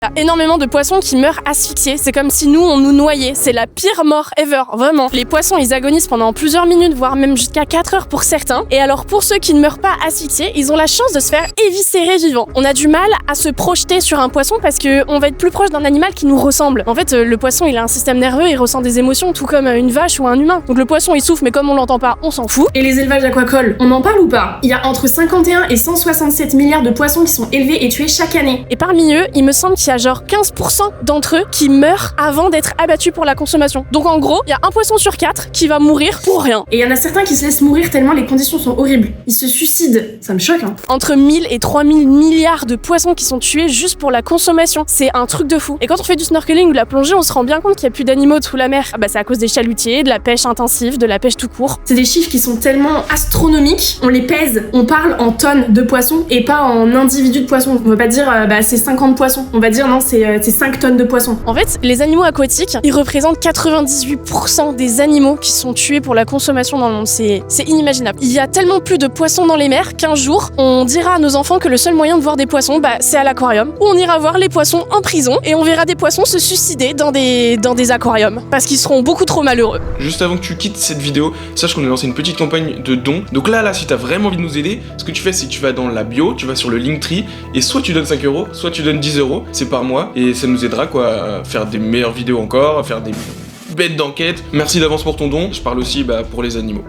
Il y a énormément de poissons qui meurent asphyxiés, c'est comme si nous on nous noyait, c'est la pire mort ever, vraiment. Les poissons ils agonisent pendant plusieurs minutes, voire même jusqu'à 4 heures pour certains, et alors pour ceux qui ne meurent pas asphyxiés, ils ont la chance de se faire éviscérer vivant. On a du mal à se projeter sur un poisson parce qu'on va être plus proche d'un animal qui nous ressemble. En fait le poisson il a un système nerveux, il ressent des émotions tout comme une vache ou un humain. Donc le poisson il souffle mais comme on l'entend pas, on s'en fout. Et les élevages aquacoles, on en parle ou pas? Il y a entre 51 et 167 milliards de poissons qui sont élevés et tués chaque année. Et parmi eux, il me semble qu'il y a genre 15% d'entre eux qui meurent avant d'être abattus pour la consommation. Donc en gros, il y a un poisson sur 4 qui va mourir pour rien. Et il y en a certains qui se laissent mourir tellement les conditions sont horribles. Ils se suicident. Ça me choque, hein. Entre 1000 et 3000 milliards de poissons qui sont tués juste pour la consommation. C'est un truc de fou. Et quand on fait du snorkeling ou de la plongée, on se rend bien compte qu'il n'y a plus d'animaux sous la mer. Ah bah c'est à cause des chalutiers, de la pêche intensive, de la pêche tout court. C'est des chiffres qui sont tellement astronomiques. On les pèse. On parle en tonnes de poissons et pas en individus de poissons. On va pas dire c'est 50 poissons. On va dire non, c'est 5 tonnes de poissons. En fait, les animaux aquatiques, ils représentent 98% des animaux qui sont tués pour la consommation dans le monde. C'est inimaginable. Il y a tellement plus de poissons dans les mers qu'un jour, on dira à nos enfants que le seul moyen de voir des poissons, c'est à l'aquarium. Ou on ira voir les poissons en prison et on verra des poissons se suicider dans des aquariums. Parce qu'ils seront beaucoup trop malheureux. Juste avant que tu quittes cette vidéo, sache qu'on a lancé une petite campagne de dons. Donc là, si t'as vraiment envie de nous aider, ce que tu fais, c'est que tu vas dans la bio, tu vas sur le Linktree, et soit tu donnes 5 €, soit tu donnes 10 €, c'est par mois, et ça nous aidera quoi à faire des meilleures vidéos encore, à faire des bêtes d'enquête. Merci d'avance pour ton don, je parle aussi pour les animaux.